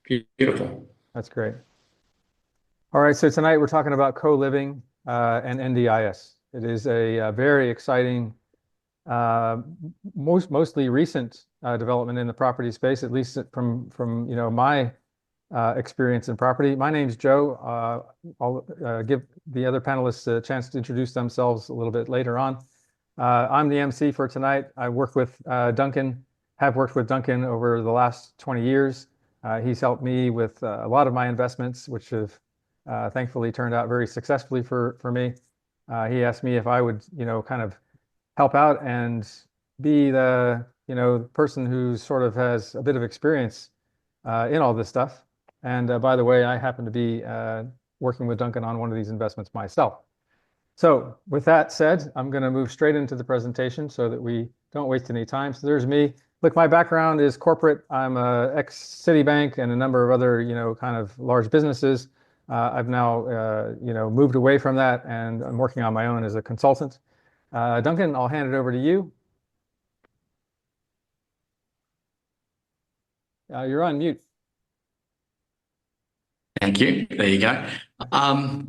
Beautiful. That's great. All right, so tonight we're talking about co-living and NDIS. It is a very exciting, uh, mostly recent development in the property space, at least from my experience in property. My name's Joe. I'll give the other panelists a chance to introduce themselves a little bit later on. I'm the MC for tonight. I work with Duncan, have worked with Duncan over the last 20 years. He's helped me with a lot of my investments, which have thankfully turned out very successfully for me. He asked me if I would, kind of help out and be the, person who sort of has a bit of experience in all this stuff. And by the way, I happen to be working with Duncan on one of these investments myself. So with that said, I'm going to move straight into the presentation so that we don't waste any time. So there's me. Look, my background is corporate. I'm a ex-Citibank and a number of other, kind of large businesses. I've now, moved away from that, and I'm working on my own as a consultant. Duncan, I'll hand it over to you. You're on mute. Thank you. There you go.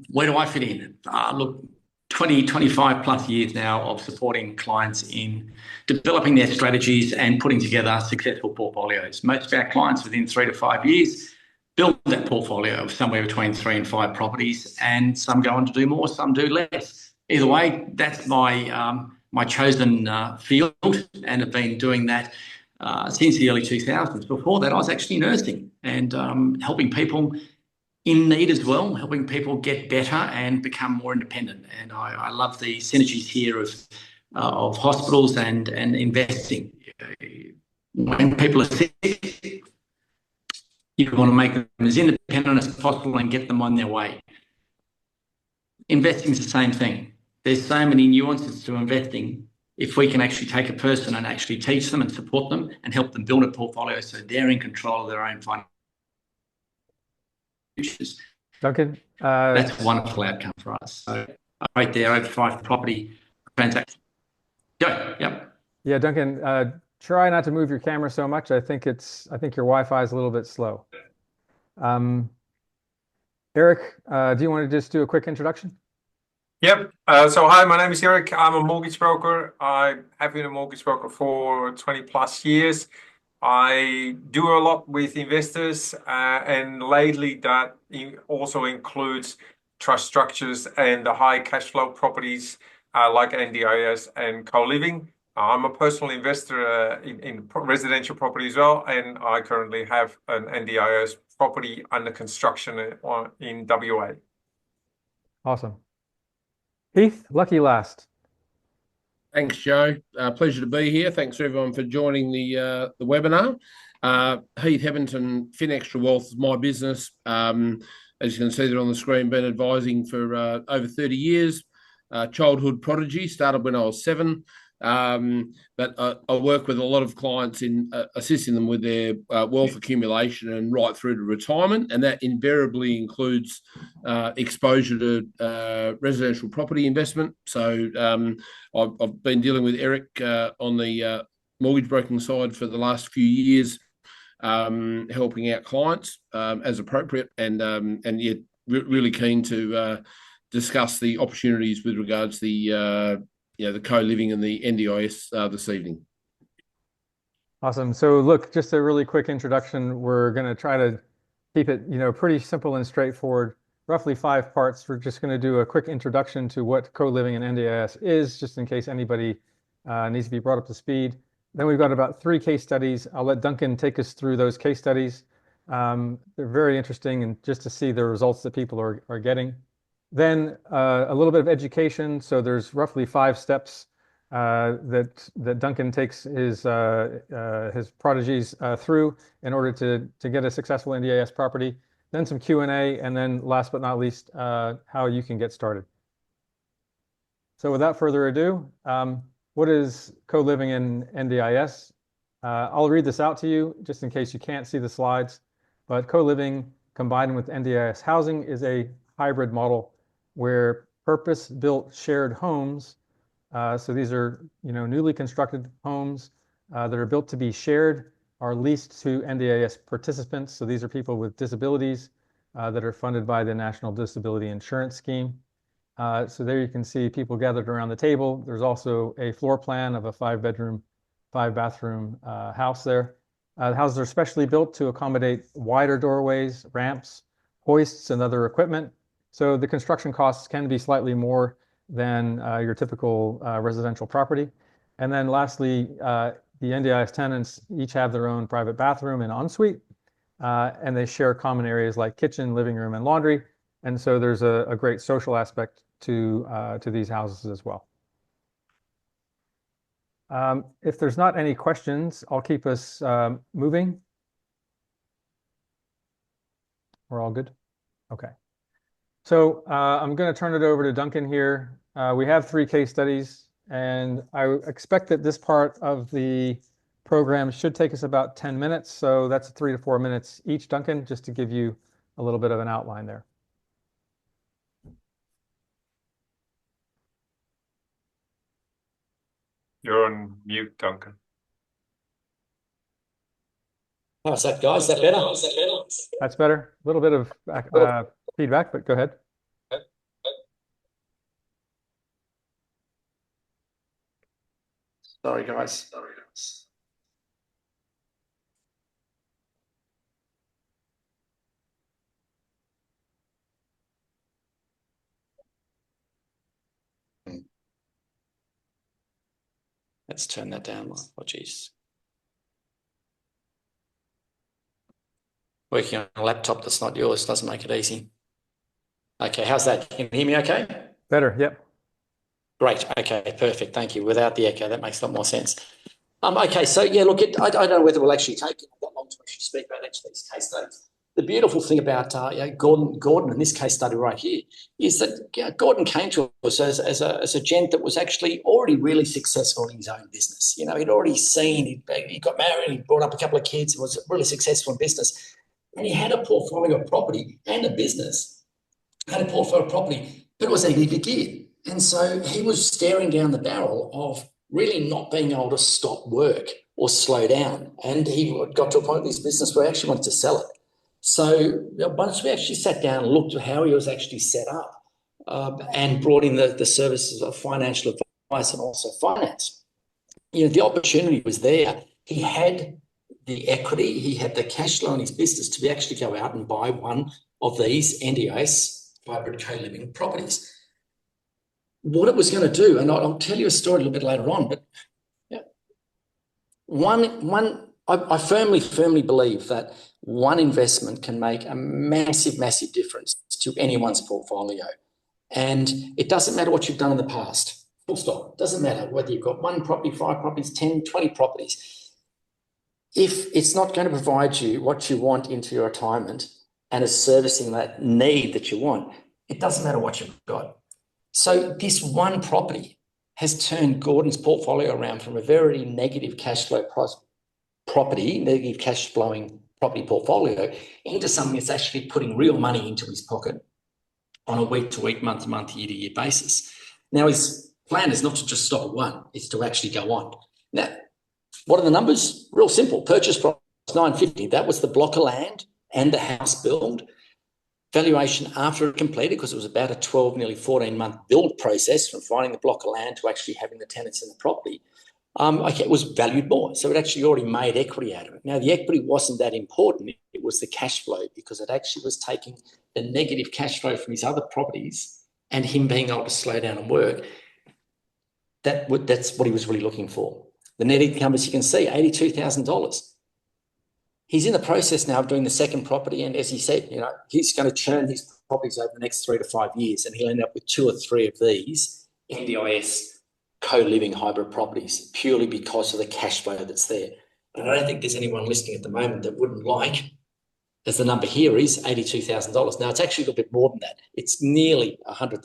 Where do I fit in? Look, 20, 25 plus years now of supporting clients in developing their strategies and putting together successful portfolios. Most of our clients within 3 to 5 years build that portfolio of somewhere between 3 and 5 properties, and some go on to do more, some do less. Either way, that's my chosen field, and have been doing that since the early 2000s. Before that, I was actually nursing and helping people in need as well, helping people get better and become more independent. And I love the synergies here of hospitals and investing. When people are sick, you want to make them as independent as possible and get them on their way. Investing is the same thing. There's so many nuances to investing. If we can actually take a person and actually teach them and support them and help them build a portfolio so they're in control of their own finances, Duncan, that's a wonderful outcome for us. So right there, over 5 property transactions. Go. Yep. Yeah, Duncan, try not to move your camera so much. I think your Wi-Fi is a little bit slow. Eric, do you want to just do a quick introduction? Yep. So hi, my name is Eric. I'm a mortgage broker. I have been a mortgage broker for 20 plus years. I do a lot with investors, and lately that also includes trust structures and the high cash flow properties like NDIS and co-living. I'm a personal investor in residential property as well, and I currently have an NDIS property under construction in WA. Awesome. Heath, lucky last. Thanks, Joe. Pleasure to be here. Thanks everyone for joining the webinar. Heath Hebbington, FinExtra Wealth is my business. As you can see there on the screen, been advising for over 30 years. Childhood prodigy, started when I was 7. But I work with a lot of clients in assisting them with their wealth accumulation and right through to retirement, and that invariably includes exposure to residential property investment. So I've been dealing with Eric on the mortgage broking side for the last few years, helping out clients as appropriate, and yet really keen to discuss the opportunities with regards to the co-living and the NDIS this evening. Awesome. So look, just a really quick introduction. We're going to try to keep it, pretty simple and straightforward, roughly 5 parts. We're just going to do a quick introduction to what co-living and NDIS is, just in case anybody needs to be brought up to speed. Then we've got about 3 case studies. I'll let Duncan take us through those case studies. They're very interesting, and just to see the results that people are getting. Then a little bit of education. So there's roughly 5 steps that Duncan takes his prodigies through in order to get a successful NDIS property. Then some Q&A, and then last but not least, how you can get started. So without further ado, what is co-living in NDIS? I'll read this out to you just in case you can't see the slides. But co-living combined with NDIS housing is a hybrid model where purpose-built shared homes, so these are newly constructed homes that are built to be shared are leased to NDIS participants. So these are people with disabilities that are funded by the National Disability Insurance Scheme. So there you can see people gathered around the table. There's also a floor plan of a 5-bedroom, 5-bathroom house there. The houses are specially built to accommodate wider doorways, ramps, hoists, and other equipment. So the construction costs can be slightly more than your typical residential property. And then lastly, the NDIS tenants each have their own private bathroom and ensuite, and they share common areas like kitchen, living room, and laundry. And so there's a great social aspect to these houses as well. If there's not any questions, I'll keep us moving. We're all good? Okay. So I'm going to turn it over to Duncan here. We have 3 case studies, and I expect that this part of the program should take us about 10 minutes. So that's 3 to 4 minutes each, Duncan, just to give you a little bit of an outline there. You're on mute, Duncan. How's that, guys? Is that better? That's better. A little bit of feedback, but go ahead. Sorry, guys. Let's turn that down. Oh, geez. Working on a laptop that's not yours doesn't make it easy. Okay, how's that? Can you hear me okay? Better, yep. Great. Okay, perfect. Thank you. Without the echo, that makes a lot more sense. Okay, so yeah, look, I don't know whether we'll actually take that long to actually speak about each of these case studies. The beautiful thing about Gordon in this case study right here is that Gordon came to us as a gent that was actually already really successful in his own business. You know, he'd already seen, he got married, he brought up a couple of kids, was really successful in business. And he had a portfolio of property and a business, had a portfolio of property, but it was negatively geared. And so he was staring down the barrel of really not being able to stop work or slow down. And he got to a point in his business where he actually wanted to sell it. So once we actually sat down and looked at how he was actually set up and brought in the services of financial advice and also finance, you know, the opportunity was there. He had the equity, he had the cash flow in his business to be actually go out and buy one of these NDIS hybrid co-living properties. What it was going to do, and I'll tell you a story a little bit later on, but yeah, I firmly believe that one investment can make a massive difference to anyone's portfolio. And it doesn't matter what you've done in the past. Full stop. It doesn't matter whether you've got 1 property, 5 properties, 10, 20 properties. If it's not going to provide you what you want into your retirement and is servicing that need that you want, it doesn't matter what you've got. So this one property has turned Gordon's portfolio around from a very negative cash flow property, negative cash flowing property portfolio, into something that's actually putting real money into his pocket on a week-to-week, month-to-month, year-to-year basis. Now, his plan is not to just stop at 1, it's to actually go on. Now, what are the numbers? Real simple. Purchase price $950. That was the block of land and the house build. Valuation after it completed, because it was about a 12, nearly 14-month build process from finding the block of land to actually having the tenants in the property. It was valued more. So it actually already made equity out of it. Now, the equity wasn't that important. It was the cash flow, because it actually was taking the negative cash flow from his other properties and him being able to slow down and work. That's what he was really looking for. The net income, as you can see, $82,000. He's in the process now of doing the second property, and as he said, you know, he's going to churn his properties over the next 3 to 5 years, and he'll end up with 2 or 3 of these NDIS co-living hybrid properties purely because of the cash flow that's there. And I don't think there's anyone listening at the moment that wouldn't like, as the number here is, $82,000. Now, it's actually a little bit more than that. It's nearly $100,000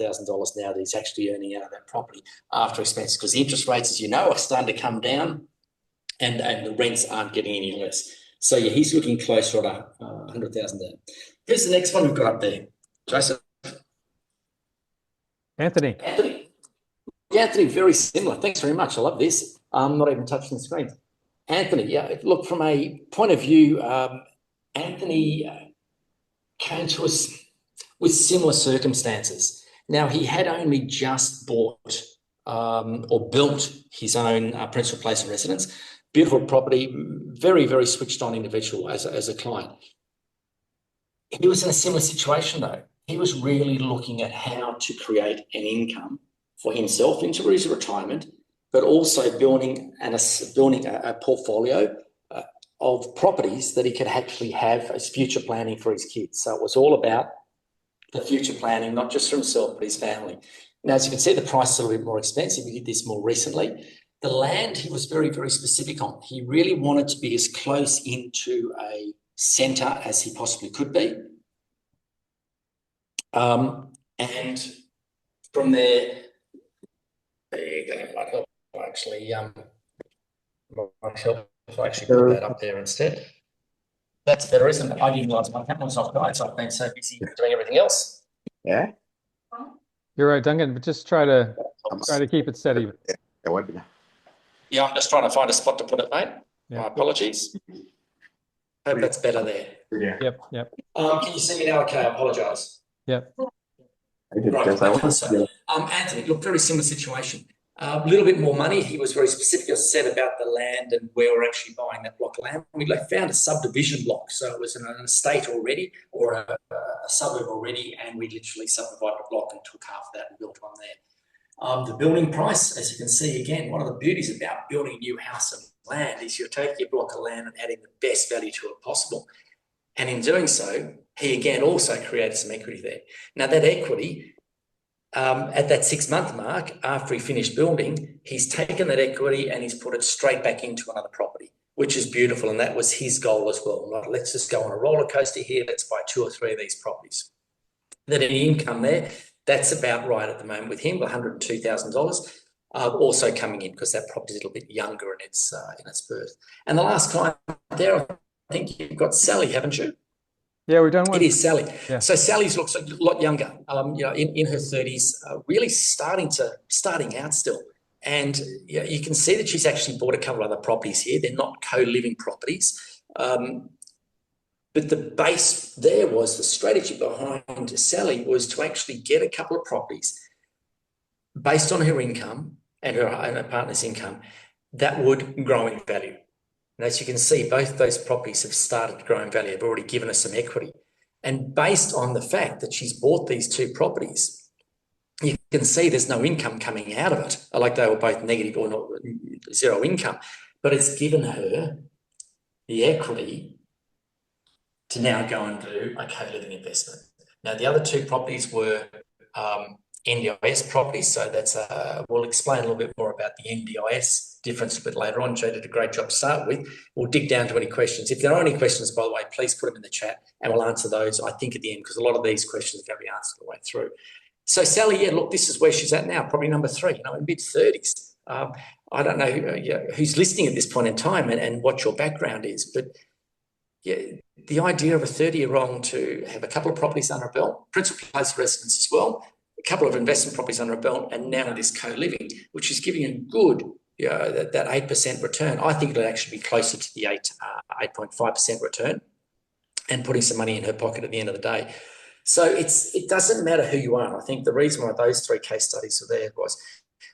now that he's actually earning out of that property after expenses, because the interest rates, as you know, are starting to come down, and the rents aren't getting any less. So, yeah, he's looking closer at $100,000 there. Here's the next one we've got up there. Joseph. Anthony. Yeah, Anthony, very similar. Thanks very much. I love this. I'm not even touching the screen. Anthony, yeah, look, from a point of view, Anthony came to us with similar circumstances. Now, he had only just bought or built his own principal place of residence. Beautiful property, very, very switched on individual as a client. He was in a similar situation though. He was really looking at how to create an income for himself into his retirement, but also building a portfolio of properties that he could actually have as future planning for his kids. So it was all about the future planning, not just for himself, but his family. Now, as you can see, the price is a little bit more expensive. We did this more recently. The land he was very, very specific on. He really wanted to be as close into a centre as he possibly could be. And from there you go. Might help actually, might help if I actually put that up there instead. That's better, isn't it? I didn't realise my camera's off, guys. I've been so busy doing everything else. Yeah. You're right, Duncan, but just try to keep it steady. Yeah, I'm just trying to find a spot to put it, mate. Yeah. My apologies. Hope that's better there. Yeah. Yep. Can you see me now? Okay, I apologise. Yep. Right. Okay, so, Anthony, look, very similar situation. A little bit more money. He was very specific, as I said, about the land and where we're actually buying that block of land. We found a subdivision block, so it was an estate already or a suburb already, and we literally subdivided a block and took half of that and built on there. The building price, as you can see, again, one of the beauties about building a new house and land is you're taking your block of land and adding the best value to it possible. And in doing so, he again also created some equity there. Now, that equity, at that 6-month mark, after he finished building, he's taken that equity and he's put it straight back into another property, which is beautiful. And that was his goal as well. Right? Let's just go on a roller coaster here. Let's buy 2 or 3 of these properties. That any income there, that's about right at the moment with him, $102,000. Also coming in because that property is a little bit younger in its birth. And the last client there, I think you've got Sally, haven't you? Yeah, we've done one. It is Sally. Yeah. So Sally's looks a lot younger, in her 30s, really starting out still. And you can see that she's actually bought a couple of other properties here. They're not co-living properties. But the base there was the strategy behind Sally was to actually get a couple of properties based on her income and her partner's income that would grow in value. And as you can see, both those properties have started to grow in value. They've already given us some equity. And based on the fact that she's bought these 2 properties, you can see there's no income coming out of it. Like they were both negative or not, 0 income. But it's given her the equity to now go and do a co-living investment. Now, the other 2 properties were NDIS properties. So that's we'll explain a little bit more about the NDIS difference a bit later on. Joe did a great job to start with. We'll dig down to any questions. If there are any questions, by the way, please put them in the chat and we'll answer those, I think, at the end, because a lot of these questions are going to be answered the way through. So Sally, yeah, look, this is where she's at now, probably number 3, in mid-30s. I don't know who's listening at this point in time and what your background is, but yeah, the idea of a 30-year-old to have a couple of properties under a belt, principal place of residence as well, a couple of investment properties under a belt, and now this co-living, which is giving a good, that 8% return. I think it'll actually be closer to the 8.5% return, and putting some money in her pocket at the end of the day. So it doesn't matter who you are. I think the reason why those 3 case studies are there was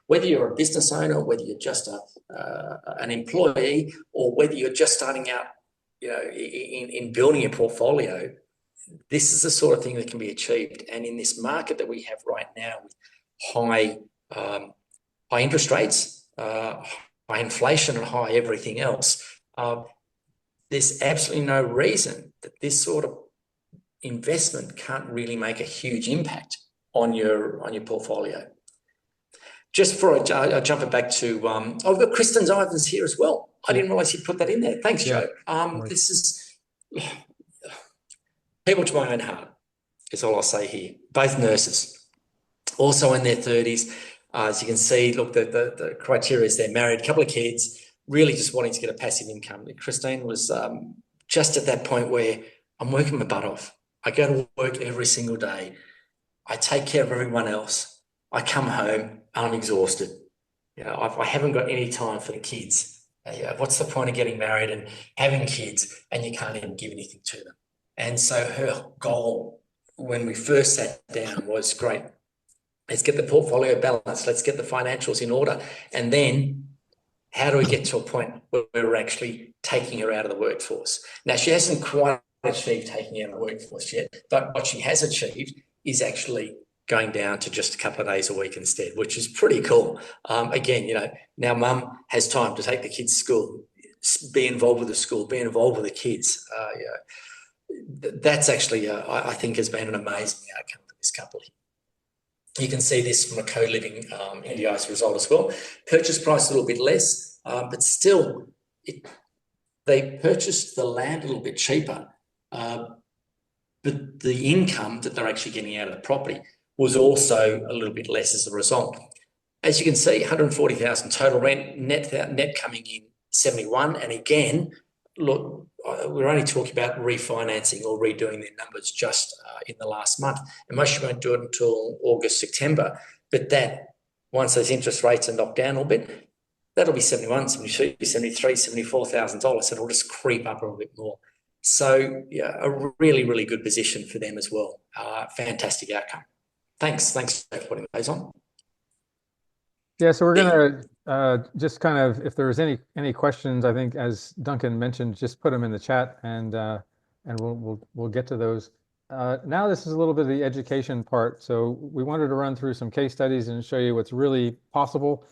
whether you're a business owner, whether you're just an employee, or whether you're just starting out, in building a portfolio, this is the sort of thing that can be achieved. And in this market that we have right now with high interest rates, high inflation and high everything else, there's absolutely no reason that this sort of investment can't really make a huge impact on your portfolio. Just before I jump it back to, I've got Kristen Ivans here as well. I didn't realise you'd put that in there. Thanks, Joe. This is people to my own heart, is all I'll say here. Both nurses, also in their 30s. As you can see, look, the criteria is they're married, a couple of kids, really just wanting to get a passive income. Christine was just at that point where I'm working my butt off. I go to work every single day. I take care of everyone else. I come home and I'm exhausted. I haven't got any time for the kids. What's the point of getting married and having kids and you can't even give anything to them? And so her goal when we first sat down was, great, let's get the portfolio balanced, let's get the financials in order. And then how do we get to a point where we're actually taking her out of the workforce? Now, she hasn't quite achieved taking out of the workforce yet, but what she has achieved is actually going down to just a couple of days a week instead, which is pretty cool. Again, now mum has time to take the kids to school, be involved with the school, be involved with the kids. That's actually, I think, has been an amazing outcome for this couple. You can see this from a co-living NDIS result as well. Purchase price a little bit less, but still, they purchased the land a little bit cheaper, but the income that they're actually getting out of the property was also a little bit less as a result. As you can see, 140,000 total rent, net coming in 71. And again, look, we're only talking about refinancing or redoing their numbers just in the last month. And most won't do it until August, September. But that, once those interest rates are knocked down a little bit, that'll be 71, 72, 73, $74,000. It'll just creep up a little bit more. So yeah, a really, really good position for them as well. Fantastic outcome. Thanks for putting those on. Yeah, so we're gonna just kind of, if there's any questions, I think as Duncan mentioned, just put them in the chat, and we'll get to those. Now this is a little bit of the education part. So we wanted to run through some case studies and show you what's really possible.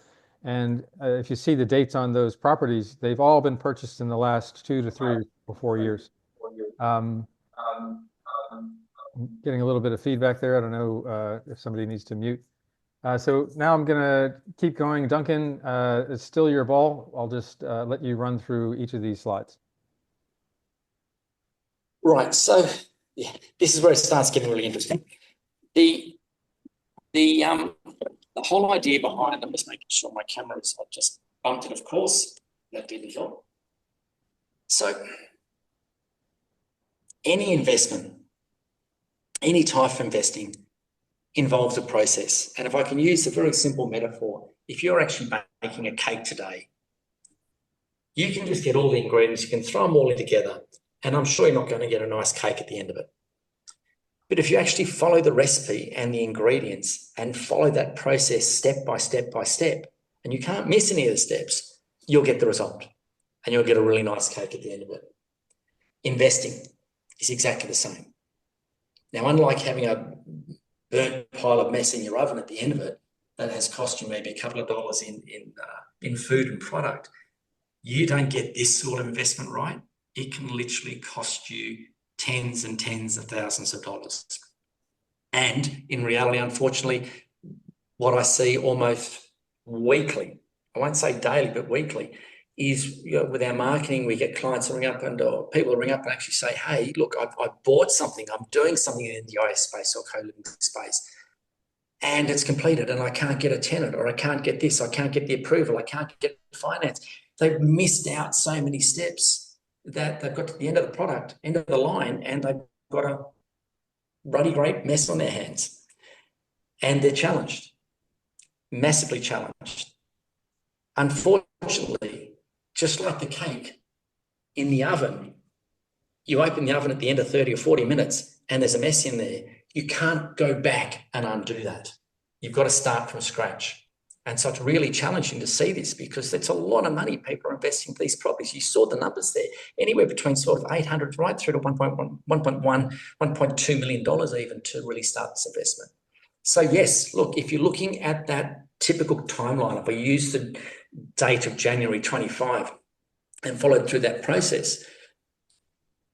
And if you see the dates on those properties, they've all been purchased in the last 2 to 3 or 4 years. Getting a little bit of feedback there. I don't know if somebody needs to mute. So now I'm going to keep going. Duncan, it's still your ball. I'll just let you run through each of these slides. Right. So yeah, this is where it starts getting really interesting. The whole idea behind it, I'm just making sure my camera is, I just bumped it, of course. That didn't help. So any investment, any type of investing involves a process. And if I can use a very simple metaphor, if you're actually baking a cake today, you can just get all the ingredients, you can throw them all in together, and I'm sure you're not going to get a nice cake at the end of it. But if you actually follow the recipe and the ingredients and follow that process step by step by step, and you can't miss any of the steps, you'll get the result and you'll get a really nice cake at the end of it. Investing is exactly the same. Now, unlike having a burnt pile of mess in your oven at the end of it that has cost you maybe a couple of dollars in food and product, you don't get this sort of investment right, it can literally cost you tens and tens of thousands of dollars. And in reality, unfortunately, what I see almost weekly, I won't say daily, but weekly, is with our marketing, we get clients ring up and people ring up and actually say, hey, look, I bought something, I'm doing something in the NDIS space or co-living space, and it's completed and I can't get a tenant, or I can't get this, I can't get the approval, I can't get finance. They've missed out so many steps that they've got to the end of the product, end of the line, and they've got a ruddy great mess on their hands. And they're challenged, massively challenged. Unfortunately, just like the cake in the oven, you open the oven at the end of 30 or 40 minutes and there's a mess in there. You can't go back and undo that. You've got to start from scratch. And so it's really challenging to see this, because it's a lot of money people are investing in these properties. You saw the numbers there, anywhere between sort of 800 right through to 1.2 million dollars even to really start this investment. So yes, look, if you're looking at that typical timeline, if we use the date of January 25 and followed through that process,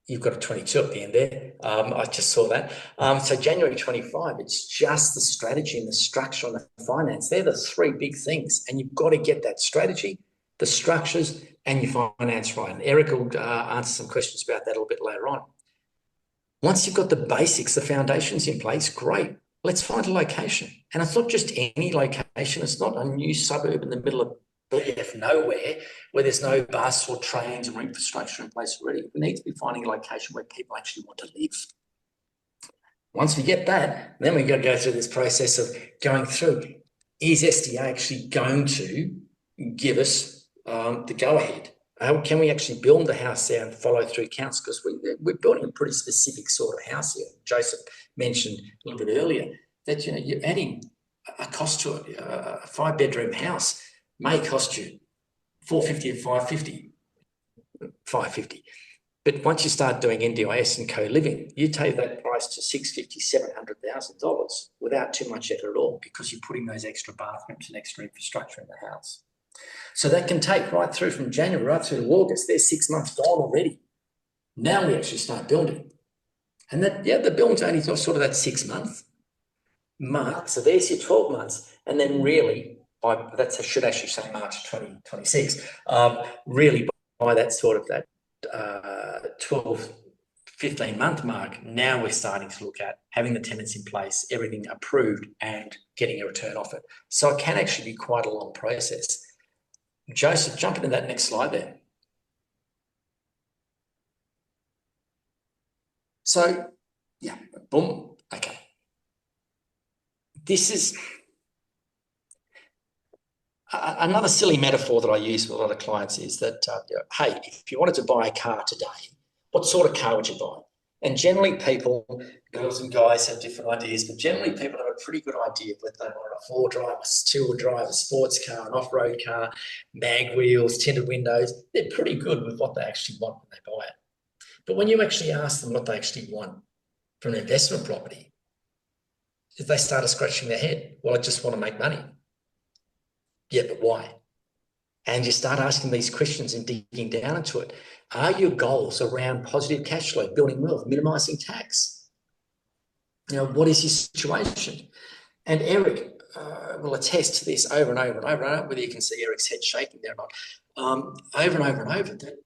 you've got a 22 at the end there. I just saw that. So January 25, it's just the strategy and the structure and the finance. They're the three big things. And you've got to get that strategy, the structures, and your finance right. And Eric will answer some questions about that a little bit later on. Once you've got the basics, the foundations in place, great. Let's find a location. And it's not just any location. It's not a new suburb in the middle of nowhere where there's no bus or trains or infrastructure in place already. We need to be finding a location where people actually want to live. Once we get that, then we've got to go through this process of going through, is SDA actually going to give us the go-ahead. Can we actually build the house there and follow through counts? Because we're building a pretty specific sort of house here. Joseph mentioned a little bit earlier that, you're adding a cost to it. A 5-bedroom house may cost you $450 to $550. But once you start doing NDIS and co-living, you take that price to $650,000, $700,000 without too much effort at all, because you're putting those extra bathrooms and extra infrastructure in the house. So that can take right through from January right through to August. There's 6 months gone already. Now we actually start building. And the building's only sort of that 6 month mark. So there's your 12 months. And then really, that should actually say March 2026, really by that sort of that 12, 15-month mark, now we're starting to look at having the tenants in place, everything approved, and getting a return off it. So it can actually be quite a long process. Joseph, jump into that next slide there. So, yeah, boom, okay. This is another silly metaphor that I use with a lot of clients is that, hey, if you wanted to buy a car today, what sort of car would you buy? And generally people, girls and guys have different ideas, but generally people have a pretty good idea of whether they want a 4-drive, a 2-wheel-drive, a sports car, an off-road car, mag wheels, tinted windows. They're pretty good with what they actually want when they buy it. But when you actually ask them what they actually want from an investment property, if they start scratching their head, well, I just want to make money. Yeah, but why? And you start asking these questions and digging down into it. Are your goals around positive cash flow, building wealth, minimizing tax? What is your situation? And Eric will attest to this over and over and over. I don't know whether you can see Eric's head shaking there or not. Over and over and over, that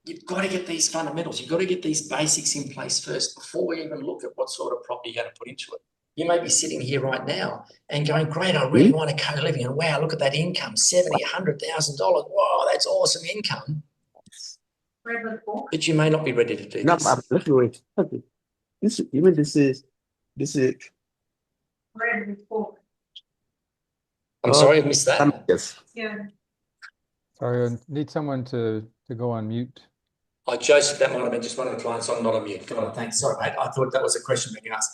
you've got to get these fundamentals. You've got to get these basics in place first before we even look at what sort of property you're going to put into it. You may be sitting here right now and going, great, I really want a co-living, and wow, look at that income, $70,000, $100,000. Wow, that's awesome income. But you may not be ready to do this. No, wait. Okay. This is. I'm sorry, I missed that. Yes. Yeah. Sorry, I need someone to go on mute. Oh, Joseph, that might have been just one of the clients. I'm not on mute. God, thanks. Sorry, mate. I thought that was a question being asked.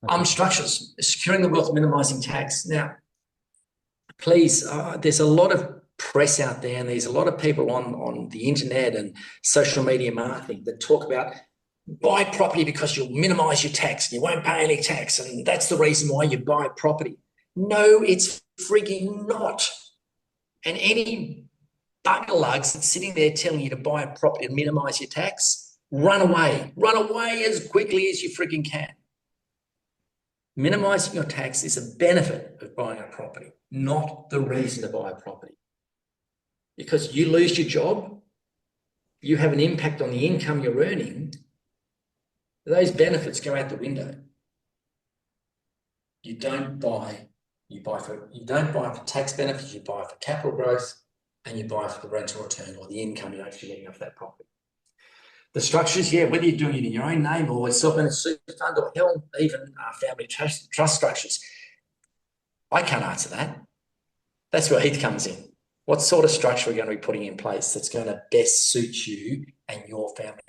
Okay. Structures, securing the wealth, minimizing tax. Now, please, there's a lot of press out there, and there's a lot of people on the internet and social media marketing that talk about buy property because you'll minimize your tax and you won't pay any tax, and that's the reason why you buy property. No, it's frigging not. And any bugger-lugs that's sitting there telling you to buy a property and minimize your tax, run away. Run away as quickly as you frigging can. Minimizing your tax is a benefit of buying a property, not the reason to buy a property. Because you lose your job, you have an impact on the income you're earning, those benefits go out the window. You don't buy for tax benefits, you buy for capital growth, and you buy for the rental return or the income you're actually getting off that property. The structures, yeah, whether you're doing it in your own name or self-managed super fund or hell, even family trust structures, I can't answer that. That's where Heath comes in. What sort of structure are we going to be putting in place that's going to best suit you and your family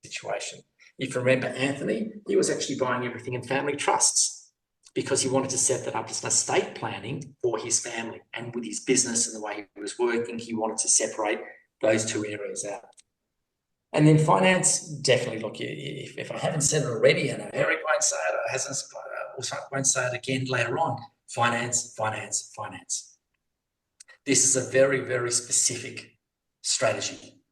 situation? If you remember Anthony, he was actually buying everything in family trusts because he wanted to set that up as an estate planning for his family, and with his business and the way he was working, he wanted to separate those two areas out. And then finance, definitely look, if I haven't said it already, and Eric won't say it, or won't say it again later on, finance. This is a very, very specific strategy,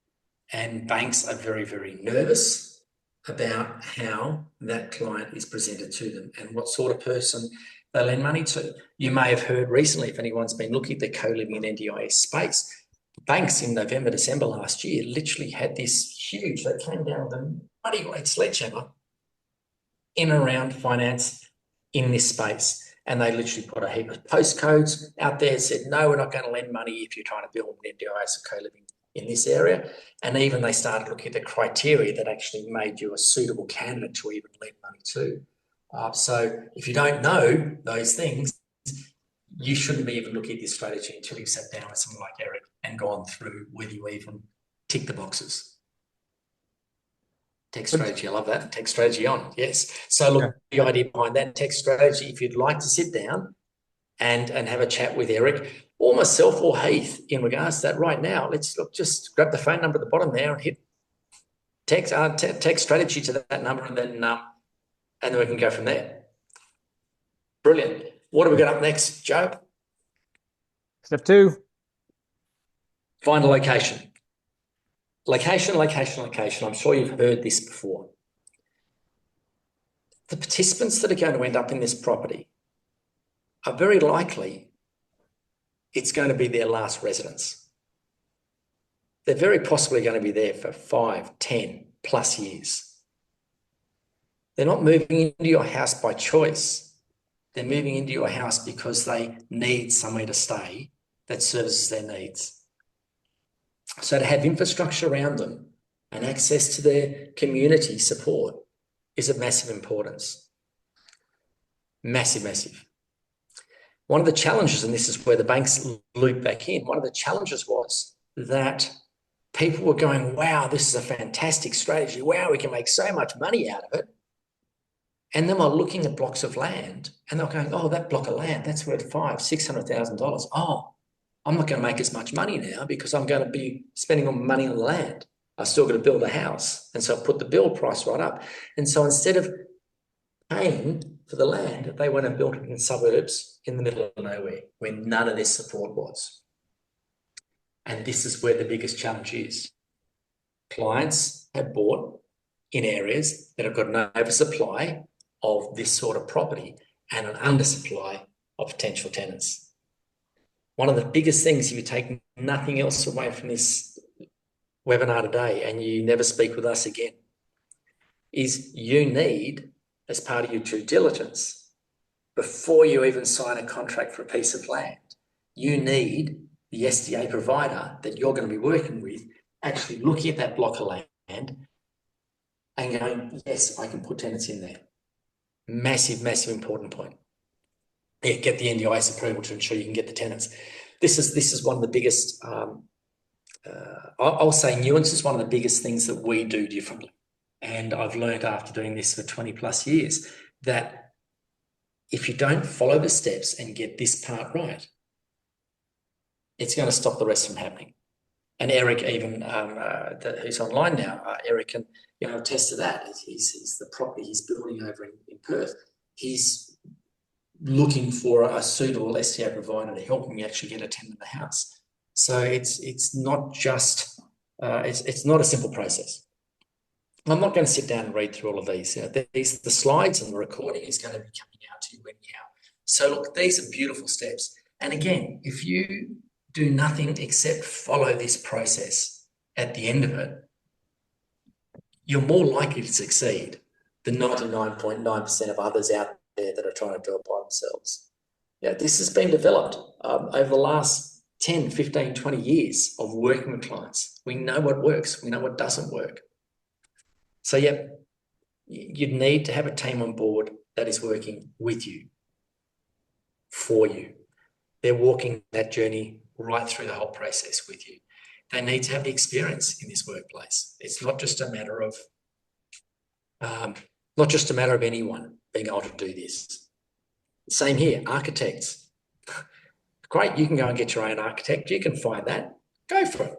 and banks are very, very nervous about how that client is presented to them and what sort of person they lend money to. You may have heard recently, if anyone's been looking at the co-living and NDIS space, banks in November, December last year literally had this huge, they came down with a bloody great sledgehammer in and around finance in this space. And they literally put a heap of postcodes out there and said, no, we're not going to lend money if you're trying to build an NDIS or co-living in this area. And even they started looking at the criteria that actually made you a suitable candidate to even lend money to. So if you don't know those things, you shouldn't be even looking at this strategy until you sat down with someone like Eric and gone through whether you even tick the boxes. Tech strategy, I love that. Tech strategy on, yes. So look, the idea behind that tech strategy, if you'd like to sit down and have a chat with Eric or myself or Heath in regards to that right now, let's just grab the phone number at the bottom there and hit text strategy to that number, and then we can go from there. Brilliant. What have we got up next, Joe? Step 2. Find a location. Location. I'm sure you've heard this before. The participants that are going to end up in this property are very likely it's going to be their last residence. They're very possibly going to be there for 5, 10 plus years. They're not moving into your house by choice. They're moving into your house because they need somewhere to stay that services their needs. So to have infrastructure around them and access to their community support is of massive importance. Massive. One of the challenges, and this is where the banks loop back in, one of the challenges was that people were going, wow, this is a fantastic strategy. Wow, we can make so much money out of it. And then we're looking at blocks of land and they're going, oh, that block of land, that's worth $500,000-$600,000. Oh, I'm not going to make as much money now because I'm going to be spending all money on the land. I've still got to build a house. And so I put the build price right up. And so instead of paying for the land, they went and built it in suburbs in the middle of nowhere where none of this support was. And this is where the biggest challenge is. Clients have bought in areas that have got an oversupply of this sort of property and an undersupply of potential tenants. One of the biggest things, if you take nothing else away from this webinar today and you never speak with us again, is you need, as part of your due diligence, before you even sign a contract for a piece of land, you need the SDA provider that you're going to be working with actually looking at that block of land and going, yes, I can put tenants in there. Massive important point. Yeah, get the NDIS approval to ensure you can get the tenants. This is one of the biggest, I'll say nuance is one of the biggest things that we do differently. And I've learned after doing this for 20 plus years that if you don't follow the steps and get this part right, it's going to stop the rest from happening. And Eric, even who's online now, Eric can attest to that. He's the property he's building over in Perth. He's looking for a suitable SDA provider to help him actually get a tenant in the house. So it's not just it's not a simple process. I'm not going to sit down and read through all of these. The slides and the recording is going to be coming out to you anyhow. So look, these are beautiful steps. And again, if you do nothing except follow this process at the end of it, you're more likely to succeed than 99.9% of others out there that are trying to do it by themselves. This has been developed over the last 10, 15, 20 years of working with clients. We know what works. We know what doesn't work. So, you need to have a team on board that is working with you, for you. They're walking that journey right through the whole process with you. They need to have the experience in this workplace. It's not just a matter of anyone being able to do this. Same here, architects. Great, you can go and get your own architect. You can find that. Go for it.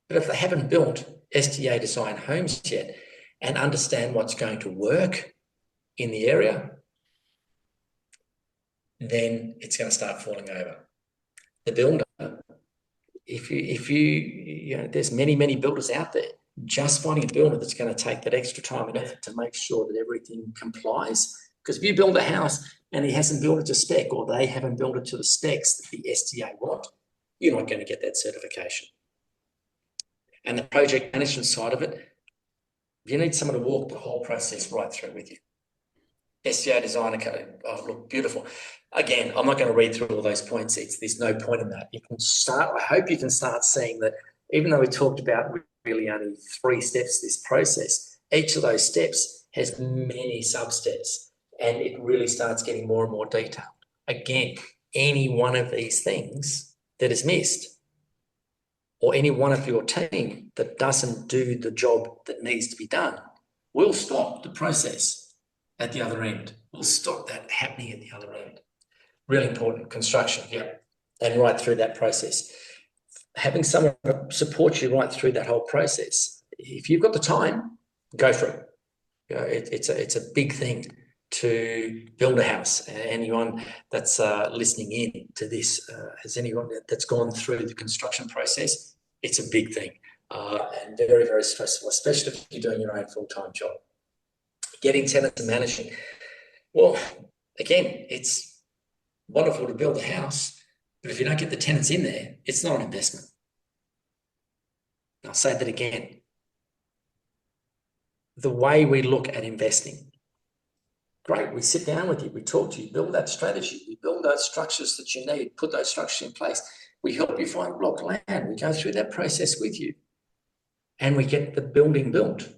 But if they haven't built SDA design homes yet and understand what's going to work in the area, then it's going to start falling over. The builder, if you there's many builders out there. Just finding a builder that's going to take that extra time and effort to make sure that everything complies. Because if you build a house and he hasn't built it to spec, or they haven't built it to the specs that the SDA want, you're not going to get that certification. And the project management side of it, you need someone to walk the whole process right through with you. SDA designer code, oh, look, beautiful. Again, I'm not going to read through all those points. There's no point in that. You can start, I hope you can start seeing that even though we talked about really only 3 steps to this process, each of those steps has many sub-steps and it really starts getting more and more detailed. Again, any one of these things that is missed or any one of your team that doesn't do the job that needs to be done, we'll stop the process at the other end. We'll stop that happening at the other end. Really important. Construction, yeah, and right through that process. Having someone support you right through that whole process. If you've got the time, go for it. You know, it's a big thing to build a house. Anyone that's listening in to this, has anyone that's gone through the construction process, it's a big thing and very, very stressful, especially if you're doing your own full-time job. Getting tenants and managing. Well, again, it's wonderful to build a house, but if you don't get the tenants in there, it's not an investment. I'll say that again. The way we look at investing, great, we sit down with you, we talk to you, build that strategy, we build those structures that you need, put those structures in place. We help you find block land, we go through that process with you, and we get the building built,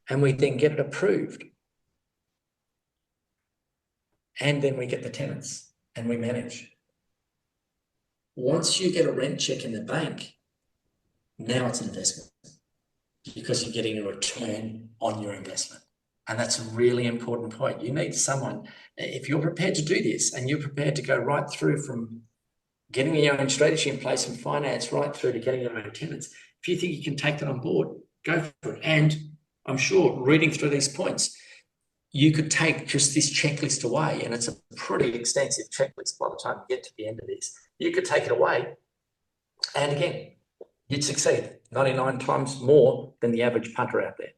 and we then get it approved. And then we get the tenants, and we manage. Once you get a rent check in the bank, now it's an investment because you're getting a return on your investment. And that's a really important point. You need someone, if you're prepared to do this and you're prepared to go right through from getting your own strategy in place and finance right through to getting your own tenants, if you think you can take that on board, go for it. And I'm sure reading through these points, you could take just this checklist away, and it's a pretty extensive checklist by the time you get to the end of this. You could take it away, and again, you'd succeed 99 times more than the average punter out there.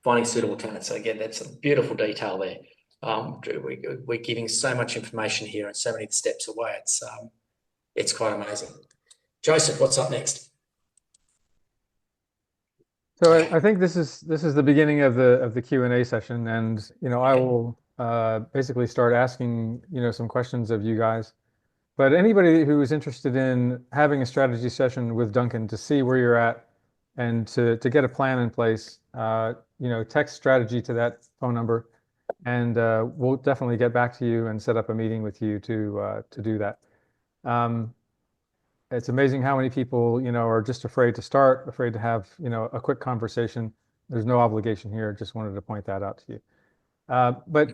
Finding suitable tenants. So again, that's a beautiful detail there. We're giving so much information here and so many steps away. It's quite amazing. Joseph, what's up next? So I think this is the beginning of the Q&A session, and I will basically start asking some questions of you guys. But anybody who is interested in having a strategy session with Duncan to see where you're at and to get a plan in place, text strategy to that phone number, and we'll definitely get back to you and set up a meeting with you to do that. It's amazing how many people, are just afraid to start, afraid to have, a quick conversation. There's no obligation here. Just wanted to point that out to you. But,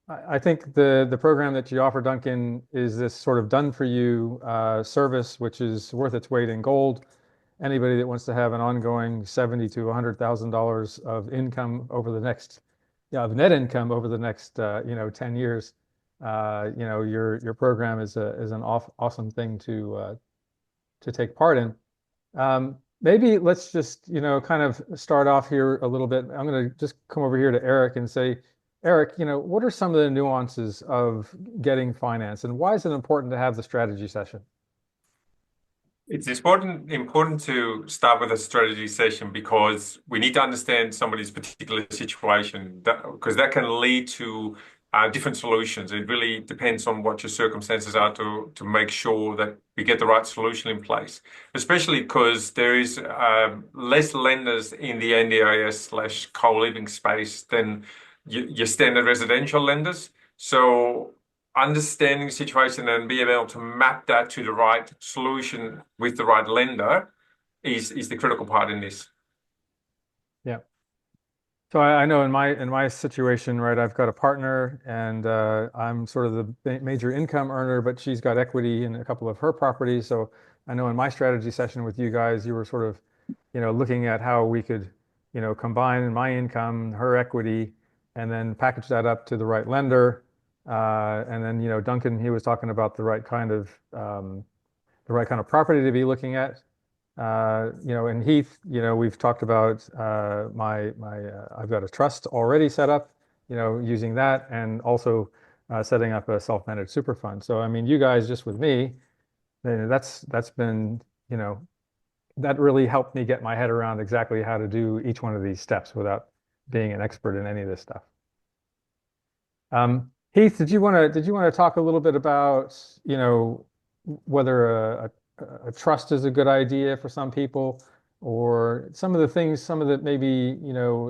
I think the program that you offer, Duncan, is this sort of done for you service, which is worth its weight in gold. Anybody that wants to have an ongoing $70,000 to $100,000 of income over the next, of net income over the next, 10 years, your program is an awesome thing to take part in. Maybe let's just, kind of start off here a little bit. I'm going to just come over here to Eric and say, Eric, what are some of the nuances of getting finance, and why is it important to have the strategy session? It's important to start with a strategy session because we need to understand somebody's particular situation, because that can lead to different solutions. It really depends on what your circumstances are to make sure that we get the right solution in place, especially because there is less lenders in the NDIS / co-living space than your standard residential lenders. So understanding the situation and being able to map that to the right solution with the right lender is the critical part in this. Yeah. So I know in my situation, right, I've got a partner, and I'm sort of the major income earner, but she's got equity in a couple of her properties. So I know in my strategy session with you guys, you were sort of, looking at how we could, combine my income, her equity, and then package that up to the right lender. And then, Duncan, he was talking about the right kind of property to be looking at. And Heath, we've talked about I've got a trust already set up, using that, and also setting up a self-managed super fund. So, I mean, you guys just with me, that's been, that really helped me get my head around exactly how to do each one of these steps without being an expert in any of this stuff. Heath, did you want to talk a little bit about, whether a trust is a good idea for some people, or some of the maybe,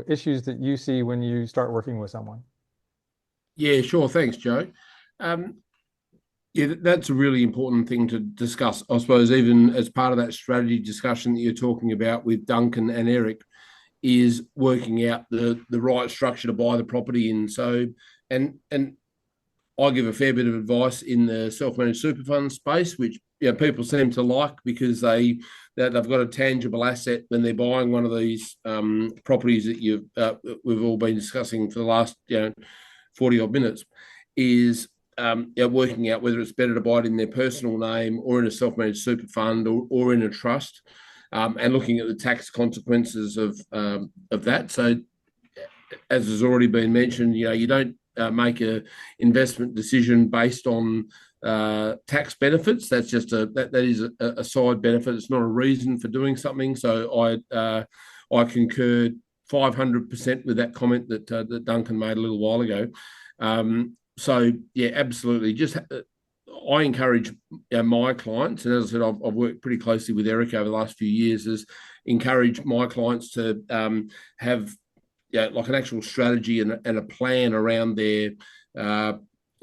issues that you see when you start working with someone? Yeah, sure. Thanks, Joe. Yeah, that's a really important thing to discuss. I suppose even as part of that strategy discussion that you're talking about with Duncan and Eric, is working out the right structure to buy the property in. So, and I give a fair bit of advice in the self-managed super fund space, which people seem to like because they've got a tangible asset when they're buying one of these properties that we've all been discussing for the last 40 odd minutes. Is working out whether it's better to buy it in their personal name or in a self-managed super fund or in a trust, and looking at the tax consequences of that. So, as has already been mentioned, you don't make an investment decision based on tax benefits. That's just that is a side benefit. It's not a reason for doing something. So I concur 500% with that comment that Duncan made a little while ago. So yeah, absolutely. Just I encourage my clients, and as I said, I've worked pretty closely with Eric over the last few years, is encourage my clients to have like an actual strategy and a plan around their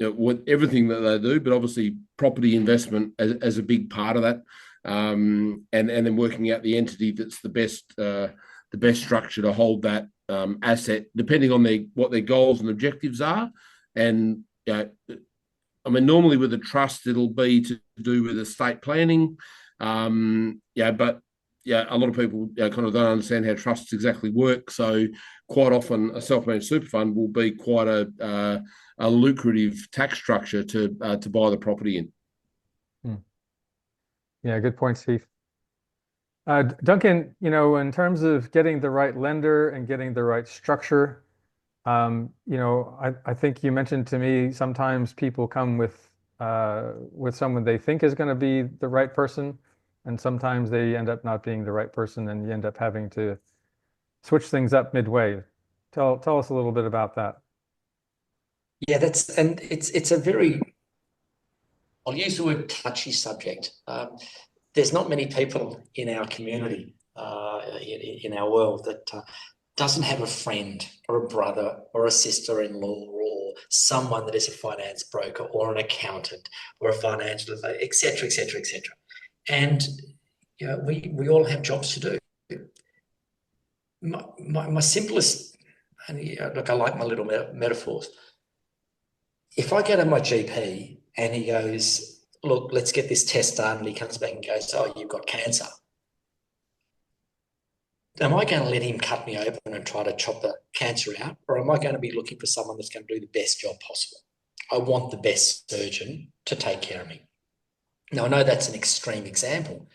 with everything that they do, but obviously property investment as a big part of that, and then working out the entity that's the best structure to hold that asset, depending on what their goals and objectives are. And I mean, normally with a trust, it'll be to do with estate planning. But a lot of people kind of don't understand how trusts exactly work. So quite often a self-managed super fund will be quite a lucrative tax structure to buy the property in. Yeah, good point, Steve. Duncan, in terms of getting the right lender and getting the right structure, I think you mentioned to me sometimes people come with someone they think is going to be the right person, and sometimes they end up not being the right person, and you end up having to switch things up midway. Tell us a little bit about that. Yeah, it's a very, I'll use the word touchy subject. There's not many people in our community, in our world, that doesn't have a friend or a brother or a sister-in-law or someone that is a finance broker or an accountant or a financial advisor, et cetera, et cetera, et cetera. And we all have jobs to do. My simplest, and look, I like my little metaphors. If I go to my GP and he goes, look, let's get this test done, and he comes back and goes, oh, you've got cancer. Am I going to let him cut me open and try to chop the cancer out? Or am I going to be looking for someone that's going to do the best job possible? I want the best surgeon to take care of me. Now, I know that's an extreme example,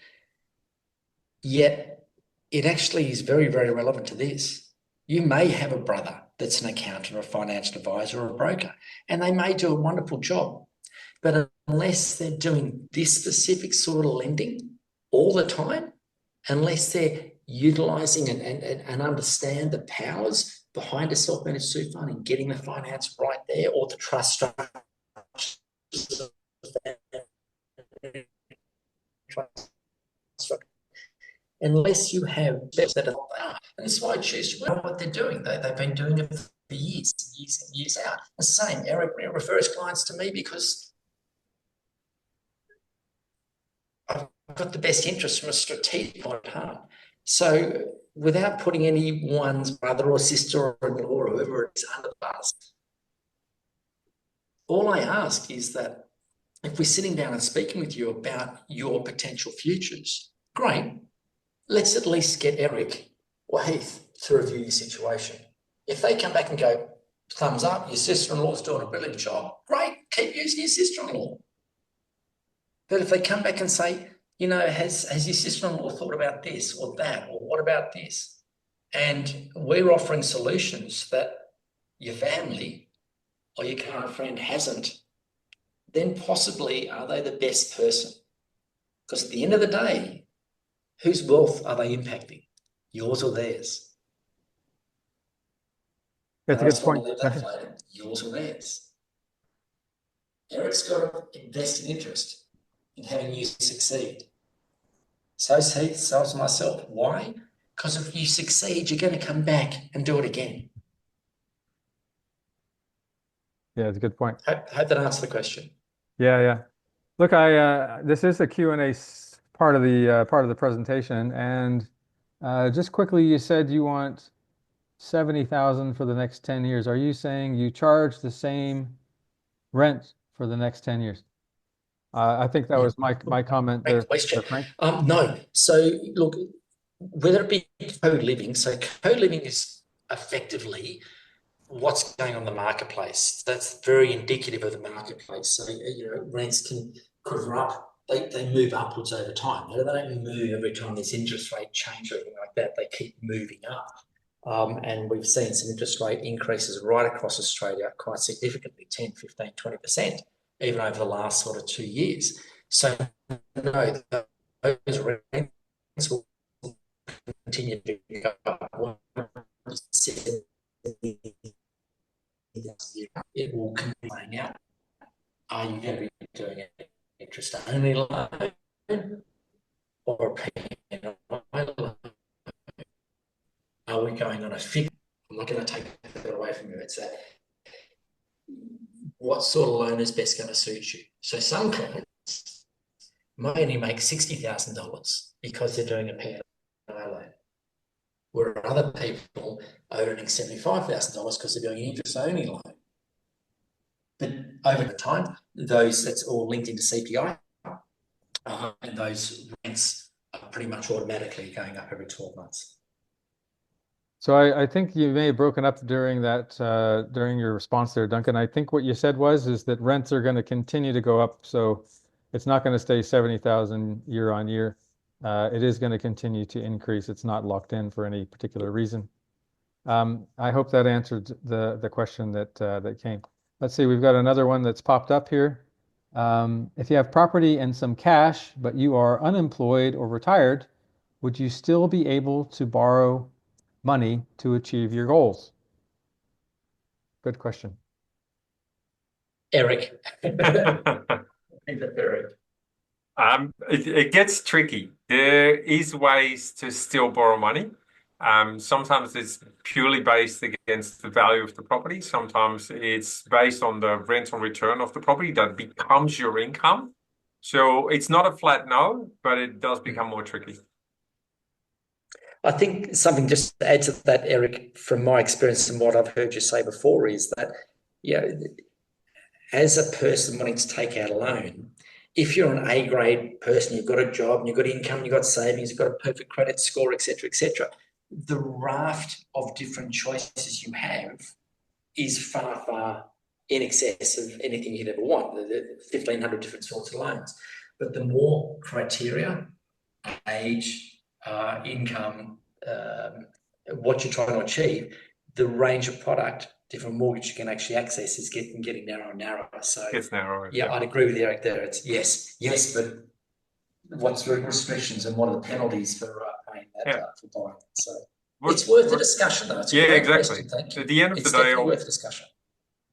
yet it actually is very, very relevant to this. You may have a brother that's an accountant or a financial advisor or a broker, and they may do a wonderful job. But unless they're doing this specific sort of lending all the time, unless they're utilising and understand the powers behind a self-managed super fund and getting the finance right there, or the trust structure, unless you have that are, and that's why I choose to know what they're doing. They've been doing it for years and years out. The same, Eric refers clients to me because I've got the best interest from a strategic point at heart. So without putting anyone's brother or sister or in-law or whoever it is under the bus, all I ask is that if we're sitting down and speaking with you about your potential futures, great, let's at least get Eric or Heath to review your situation. If they come back and go, thumbs up, your sister-in-law's doing a brilliant job, great, keep using your sister-in-law. But if they come back and say, has your sister-in-law thought about this or that, or what about this? And we're offering solutions that your family or your current friend hasn't, then possibly are they the best person? Because at the end of the day, whose wealth are they impacting? Yours or theirs? That's a good point. Yours or theirs? Eric's got an invested interest in having you succeed. So's Heath, so's myself. Why? Because if you succeed, you're going to come back and do it again. Yeah, it's a good point. Hope that answers the question. Yeah. Look, this is the Q&A part of the presentation, and just quickly, you said you want 70,000 for the next 10 years. Are you saying you charge the same rent for the next 10 years? I think that was my comment there, Great question. Frank. No. So look, whether it be co-living, so co-living is effectively what's going on in the marketplace. That's very indicative of the marketplace. So, rents could they move upwards over time. They don't move every time there's interest rate change or anything like that. They keep moving up. And we've seen some interest rate increases right across Australia quite significantly, 10, 15, 20%, even over the last sort of 2 years. So, no, those rents will continue to go up. It will continue playing out. Are you going to be doing an interest-only loan or a P&I loan? Are we going on a fixed? I'm not going to take that away from you. It's that what sort of loan is best going to suit you. So some clients may only make $60,000 because they're doing a P&I loan, where other people are earning $75,000 because they're doing an interest-only loan. But over time, that's all linked into CPI, and those rents are pretty much automatically going up every 12 months. So I think you may have broken up during your response there, Duncan. I think what you said is that rents are going to continue to go up, so it's not going to stay 70,000 year on year. It is going to continue to increase. It's not locked in for any particular reason. I hope that answered the question that came. Let's see, we've got another one that's popped up here. If you have property and some cash, but you are unemployed or retired, would you still be able to borrow money to achieve your goals? Good question. Eric. Eric. It gets tricky. There is ways to still borrow money. Sometimes it's purely based against the value of the property. Sometimes it's based on the rental return of the property that becomes your income. So it's not a flat no, but it does become more tricky. I think something just to add to that, Eric, from my experience and what I've heard you say before is that, as a person wanting to take out a loan, if you're an A-grade person, you've got a job, and you've got income, you've got savings, you've got a perfect credit score, etc., the raft of different choices you have is far, far in excess of anything you'd ever want. The 1,500 different sorts of loans. But the more criteria, age, income, what you're trying to achieve, the range of product, different mortgage you can actually access is getting narrower and narrower. So it's narrower. Yeah, I'd agree with Eric there. It's yes, but what's the restrictions and what are the penalties for paying that for buying? So it's worth a discussion, though. It's a great exactly. question. Thank you. At the end of It's the day, definitely worth discussion.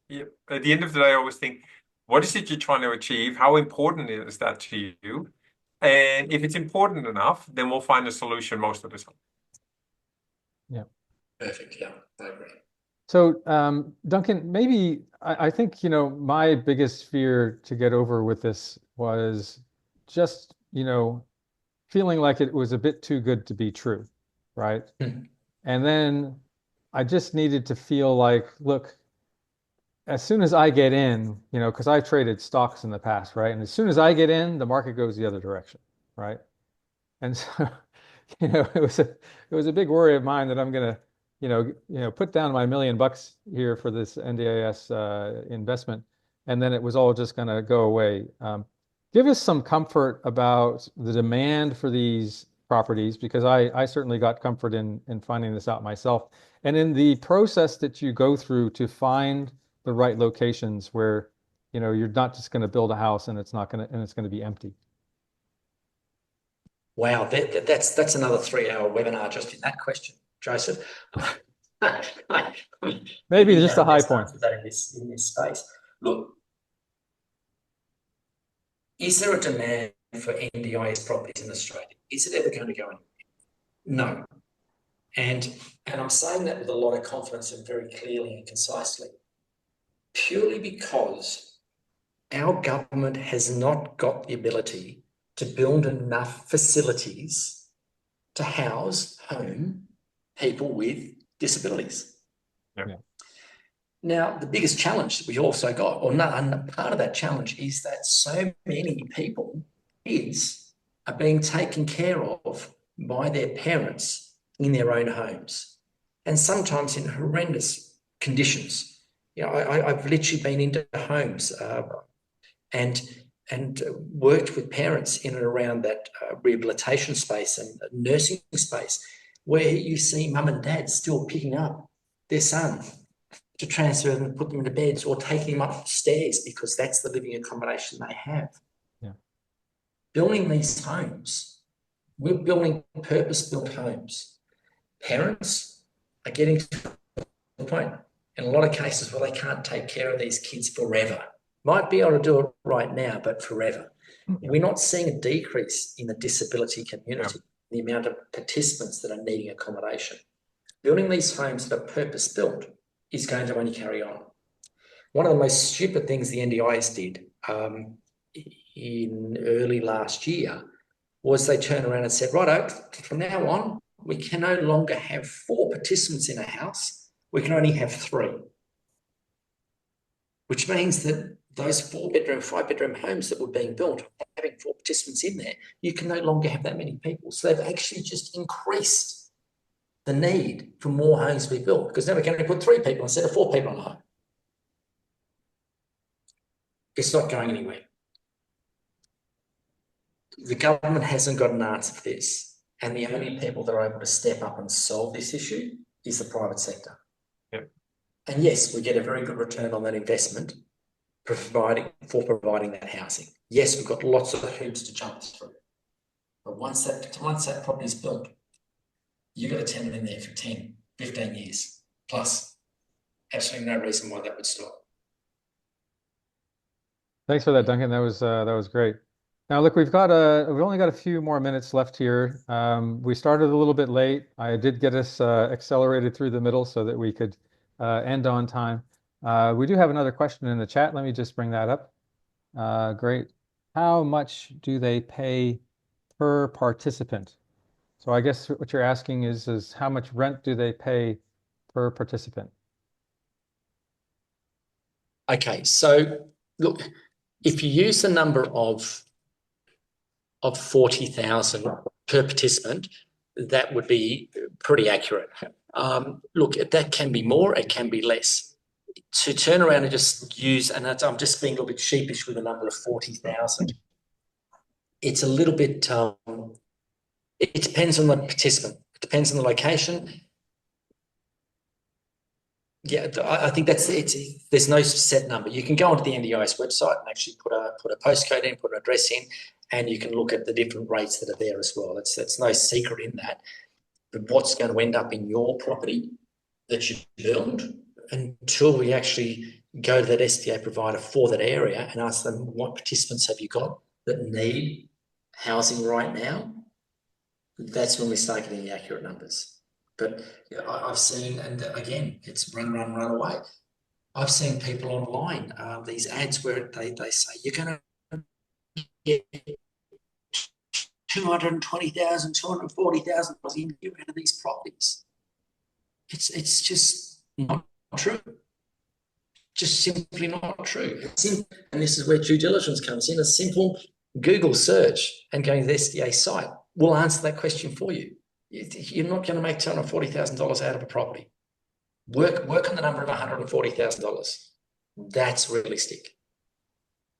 Yeah. At the end of the day, I always think, what is it you're trying to achieve? How important is that to you? And if it's important enough, then we'll find a solution most of the time. Yeah. Perfect. Yeah, I agree. So, Duncan, maybe I think, my biggest fear to get over with this was just, feeling like it was a bit too good to be true, right? And then I just needed to feel like, look, as soon as I get in, because I traded stocks in the past, right? And as soon as I get in, the market goes the other direction, right? And so, it was a big worry of mine that I'm gonna, put down my $1 million here for this NDIS investment, and then it was all just gonna go away. Give us some comfort about the demand for these properties, because I certainly got comfort in finding this out myself, and in the process that you go through to find the right locations where, you're not just going to build a house and it's going to be empty. Wow, that's another 3-hour webinar just in that question, Joseph. Maybe just a high point. That in this space. Look, is there a demand for NDIS properties in Australia? Is it ever going to go anywhere? No. And I'm saying that with a lot of confidence and very clearly and concisely, purely because our government has not got the ability to build enough facilities to house people with disabilities. Yeah. Now, the biggest challenge that we also got, or part of that challenge, is that so many people, kids, are being taken care of by their parents in their own homes, and sometimes in horrendous conditions. You know, I've literally been into homes and worked with parents in and around that rehabilitation space and nursing space, where you see mum and dad still picking up their son to transfer them and put them into beds, or taking them upstairs because that's the living accommodation they have. Yeah. Building these homes, we're building purpose-built homes. Parents are getting to the point in a lot of cases where they can't take care of these kids forever. Might be able to do it right now, but forever. We're not seeing a decrease in the disability community, the amount of participants that are needing accommodation. Building these homes that are purpose-built is going to only carry on. One of the most stupid things the NDIS did in early last year was they turned around and said, righto, from now on, we can no longer have 4 participants in a house. We can only have 3. Which means that those 4-bedroom, 5-bedroom homes that were being built, having 4 participants in there, you can no longer have that many people. So they've actually just increased the need for more homes to be built, because now we can only put 3 people instead of 4 people on a home. It's not going anywhere. The government hasn't got an answer for this, and the only people that are able to step up and solve this issue is the private sector. Yep. And yes, we get a very good return on that investment providing that housing. Yes, we've got lots of hoops to jump through, but once that property is built, you've got a tenant in there for 10, 15 years plus. Absolutely no reason why that would stop. Thanks for that, Duncan. That was great. Now, look, we've only got a few more minutes left here. We started a little bit late. I did get us accelerated through the middle so that we could end on time. We do have another question in the chat. Let me just bring that up. Great. How much do they pay per participant? So I guess what you're asking is how much rent do they pay per participant? Okay, so look, if you use the number of 40,000 per participant, that would be pretty accurate. Look, that can be more, it can be less. To turn around and just use, and I'm just being a little bit sheepish with the number of 40,000. It's a little bit, it depends on the participant. It depends on the location. Yeah, I think there's no set number. You can go onto the NDIS website and actually put a postcode in, put an address in, and you can look at the different rates that are there as well. That's no secret in that. But what's going to end up in your property that you build, until we actually go to that SDA provider for that area and ask them, what participants have you got that need housing right now? That's when we start getting the accurate numbers. But I've seen, and again, it's run away. I've seen people online, these ads where they say, you're going to get 220,000, 240,000 a year out of these properties. It's just not true. Just simply not true. And this is where due diligence comes in. A simple Google search and going to the SDA site will answer that question for you. You're not going to make $240,000 out of a property. Work on the number of $140,000. That's realistic.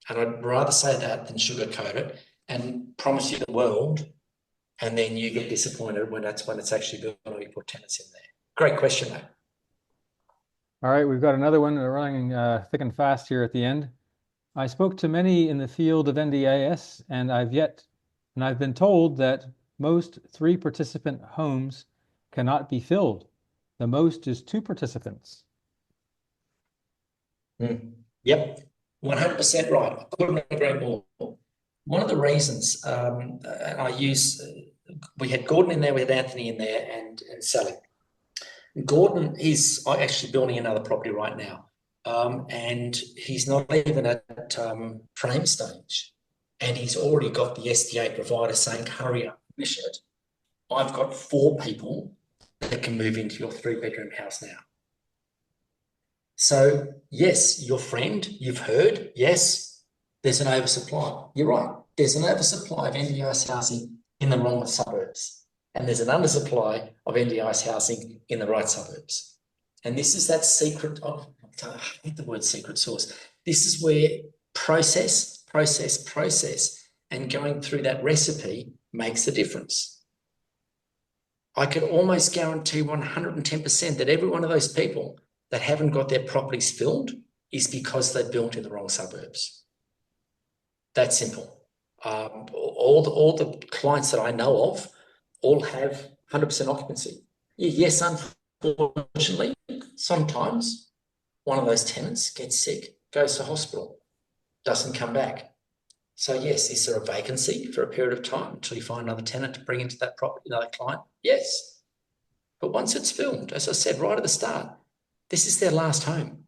And I'd rather say that than sugarcoat it and promise you the world, and then you get disappointed when it's actually built or you put tenants in there. Great question, though. All right, we've got another one running thick and fast here at the end. I spoke to many in the field of NDIS, and I've been told that most 3-participant homes cannot be filled. The most is 2 participants. Yep, 100% right. I couldn't agree more. One of the reasons, we had Gordon in there, we had Anthony in there, and Sally. Gordon is actually building another property right now. and he's not even at frame stage, and he's already got the SDA provider saying, hurry up, finish it. I've got 4 people that can move into your 3-bedroom house now. So yes, your friend, you've heard, yes, there's an oversupply. You're right. There's an oversupply of NDIS housing in the wrong suburbs, and there's an undersupply of NDIS housing in the right suburbs. And this is that secret of, I hate the word secret sauce. This is where process, and going through that recipe makes a difference. I could almost guarantee 110% that every one of those people that haven't got their properties filled is because they built in the wrong suburbs. That's simple. All the clients that I know of all have 100% occupancy. Yes, unfortunately, sometimes one of those tenants gets sick, goes to hospital, doesn't come back. So yes, is there a vacancy for a period of time until you find another tenant to bring into that property, another client? Yes. But once it's filled, as I said right at the start, this is their last home.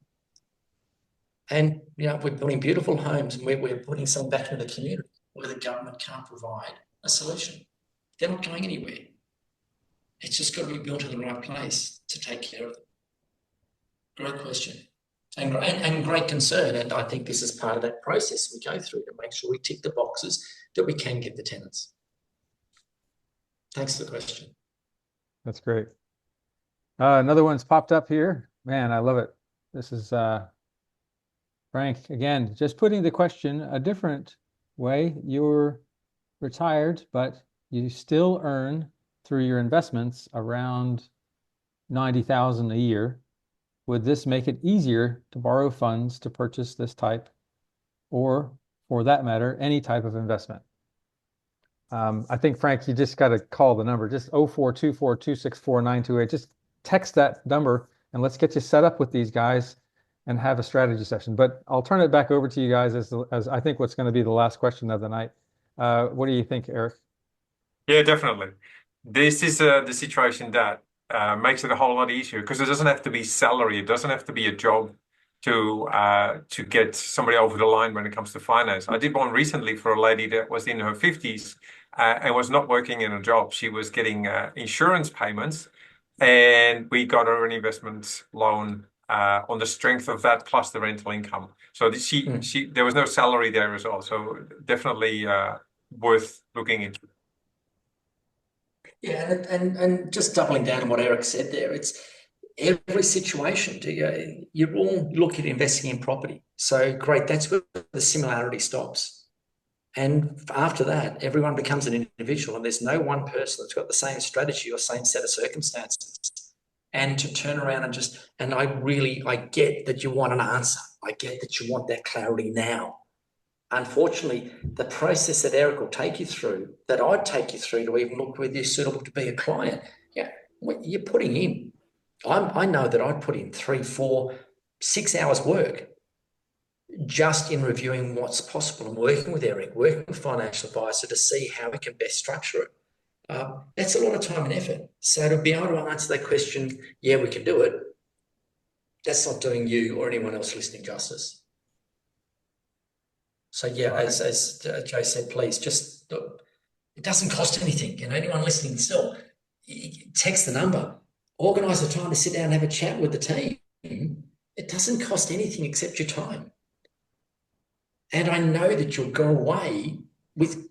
And, we're building beautiful homes, and we're putting some back into the community where the government can't provide a solution. They're not going anywhere. It's just got to be built in the right place to take care of them. Great question. And great concern. And I think this is part of that process we go through to make sure we tick the boxes that we can get the tenants. Thanks for the question. That's great. Another one's popped up here. Man, I love it. This is Frank, again, just putting the question a different way. You're retired, but you still earn through your investments around $90,000 a year. Would this make it easier to borrow funds to purchase this type, or for that matter, any type of investment? I think, Frank, you just got to call the number, just 0424-264-928. Just text that number and let's get you set up with these guys and have a strategy session. But I'll turn it back over to you guys as I think what's going to be the last question of the night. What do you think, Eric? Yeah, definitely. This is the situation that makes it a whole lot easier, because it doesn't have to be salary. It doesn't have to be a job to get somebody over the line when it comes to finance. I did one recently for a lady that was in her 50s and was not working in a job. She was getting insurance payments, and we got her an investment loan on the strength of that plus the rental income. So there was no salary there as well. So definitely worth looking into. Yeah, and just doubling down on what Eric said there, it's every situation. You all look at investing in property. So great, that's where the similarity stops. And after that, everyone becomes an individual, and there's no one person that's got the same strategy or same set of circumstances. And to turn around and I get that you want an answer. I get that you want that clarity now. Unfortunately, the process that Eric will take you through, that I'd take you through to even look whether you're suitable to be a client, what you're putting in. I know that I'd put in 3, 4, 6 hours work just in reviewing what's possible and working with Eric, working with financial advisor to see how we can best structure it. That's a lot of time and effort. So to be able to answer that question, yeah, we can do it, that's not doing you or anyone else listening justice. So yeah, as Joe said, please just, it doesn't cost anything. Anyone listening still, text the number, organise a time to sit down and have a chat with the team. It doesn't cost anything except your time. And I know that you'll go away with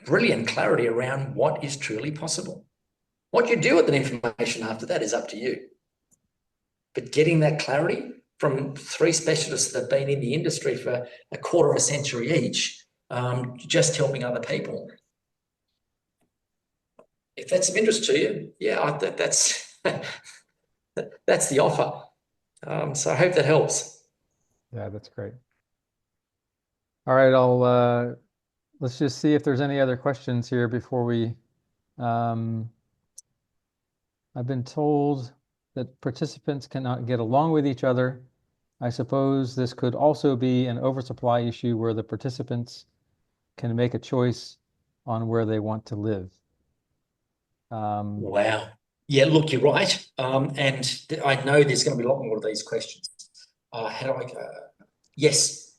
brilliant clarity around what is truly possible. What you do with that information after that is up to you. But getting that clarity from 3 specialists that have been in the industry for a quarter of a century each, just helping other people. If that's of interest to you, yeah, that's that's the offer. So I hope that helps. Yeah, that's great. All right, let's just see if there's any other questions here before we. I've been told that participants cannot get along with each other. I suppose this could also be an oversupply issue where the participants can make a choice on where they want to live. Wow. Yeah, look, you're right. And I know there's going to be a lot more of these questions. yes,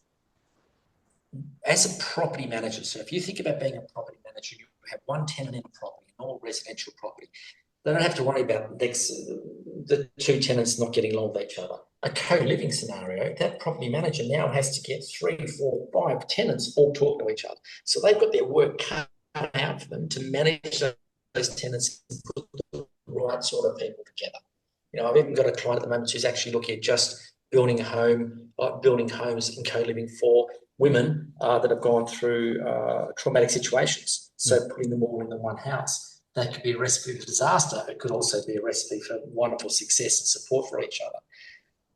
as a property manager, so if you think about being a property manager, you have one tenant in a property, an all residential property. They don't have to worry about the two tenants not getting along with each other. A co-living scenario, that property manager now has to get 3, 4, 5 tenants all talking to each other. So they've got their work cut out for them to manage those tenants and put the right sort of people together. I've even got a client at the moment who's actually looking at just building homes in co-living for women that have gone through traumatic situations. So putting them all in the one house. That could be a recipe for disaster. It could also be a recipe for wonderful success and support for each other.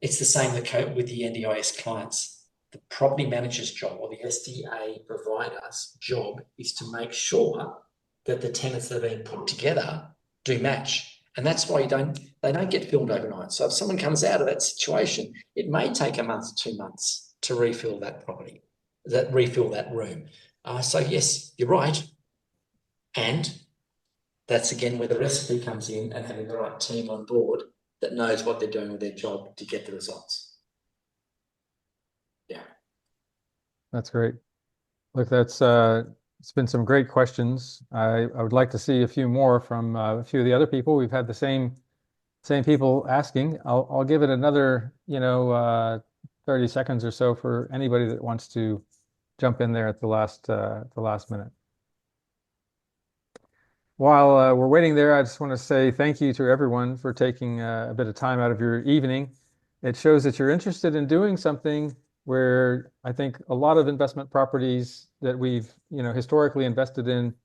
It's the same with the NDIS clients. The property manager's job or the SDA provider's job is to make sure that the tenants that are being put together do match. And that's why they don't get filled overnight. So if someone comes out of that situation, it may take a month, 2 months to refill that property, refill that room. So yes, you're right. And that's again where the recipe comes in and having the right team on board that knows what they're doing with their job to get the results. Yeah. That's great. Look, it's been some great questions. I would like to see a few more from a few of the other people. We've had the same people asking. I'll give it another 30 seconds or so for anybody that wants to jump in there at the last minute. While we're waiting there, I just want to say thank you to everyone for taking a bit of time out of your evening. It shows that you're interested in doing something where I think a lot of investment properties that we've historically invested in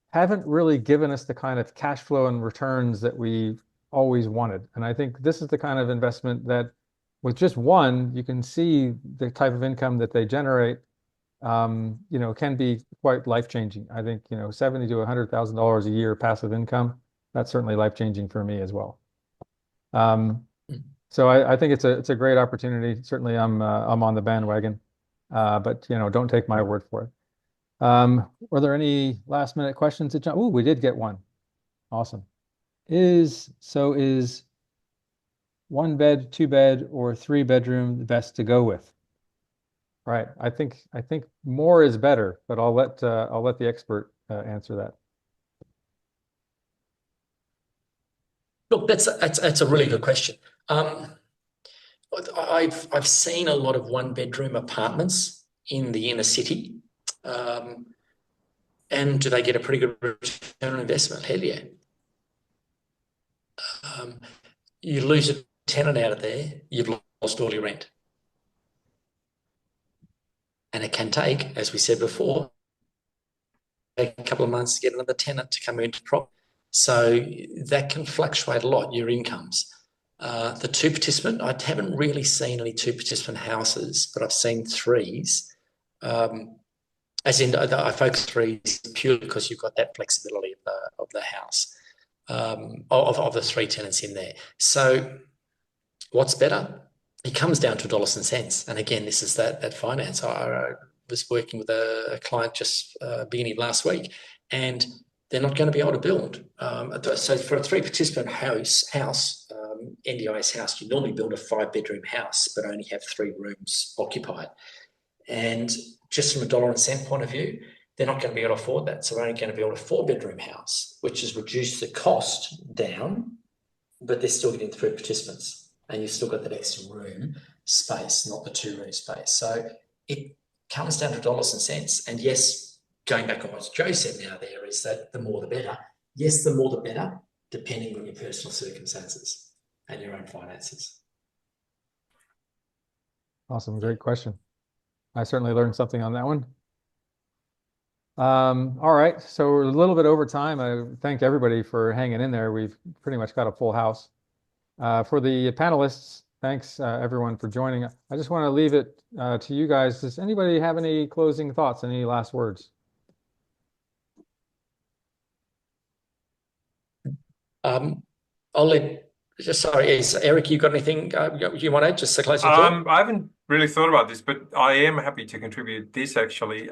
haven't really given us the kind of cash flow and returns that we've always wanted. And I think this is the kind of investment that with just one, you can see the type of income that they generate can be quite life-changing. I think, $70,000 to $100,000 a year passive income, that's certainly life-changing for me as well. So I think it's a great opportunity. Certainly I'm on the bandwagon, but don't take my word for it. Were there any last minute questions? Oh, we did get one. Awesome. Is 1 bed, 2 bed, or 3 bedroom the best to go with? Right. I think more is better, but I'll let the expert answer that. Look, that's a really good question. I've seen a lot of 1 bedroom apartments in the inner city, and do they get a pretty good return on investment? Hell yeah. You lose a tenant out of there, you've lost all your rent. And it can take, as we said before, a couple of months to get another tenant to come into the property. So that can fluctuate a lot, your incomes. The 2 participant, I haven't really seen any 2 participant houses, but I've seen 3s. As in, I focus 3s purely because you've got that flexibility of the house, of the 3 tenants in there. So what's better? It comes down to dollars and cents. And again, this is that finance. I was working with a client just beginning of last week, and they're not going to be able to build. So for a 3 participant house, NDIS house, you normally build a 5 bedroom house, but only have 3 rooms occupied. And just from a dollar and cent point of view, they're not going to be able to afford that. So they're only going to build a 4 bedroom house, which has reduced the cost down, but they're still getting 3 participants. And you've still got that extra room space, not the 2 room space. So it comes down to dollars and cents. And yes, going back on what Joe said now there is that the more the better. Yes, the more the better, depending on your personal circumstances and your own finances. Awesome. Great question. I certainly learned something on that one. All right. So we're a little bit over time. I thank everybody for hanging in there. We've pretty much got a full house. For the panelists, thanks everyone for joining. I just want to leave it to you guys. Does anybody have any closing thoughts, any last words? Is Eric, you got anything you want to add just to close the thought? I haven't really thought about this, but I am happy to contribute this actually.